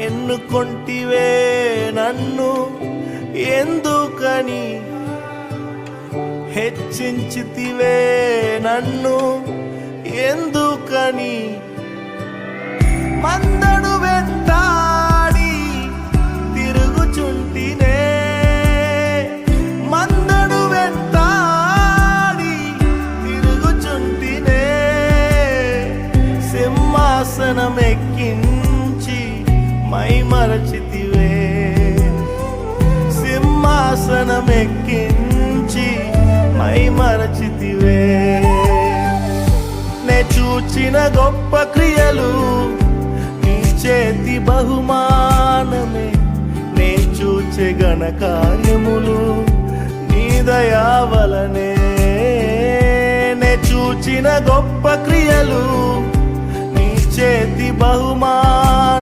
ఎన్నుకొంటివే నన్ను ఎందుకని, హెచ్చించితివే నన్ను ఎందుకని, మందను వెంటాడి తిరుగుచుంటినే, మందను వెంటాడి తిరుగుచుంటినే, సింహాసనం ఎక్కించి మైమరచితివే, సింహాసనం ఎక్కించి మైమరచితివే. నే చూచిన గొప్ప క్రియలు నీ చేతి బహుమానమే, నే చూచే ఘన కార్యములు నీ దయా వలనే. నే చూచిన గొప్ప క్రియలు నీ చేతి బహుమానమే,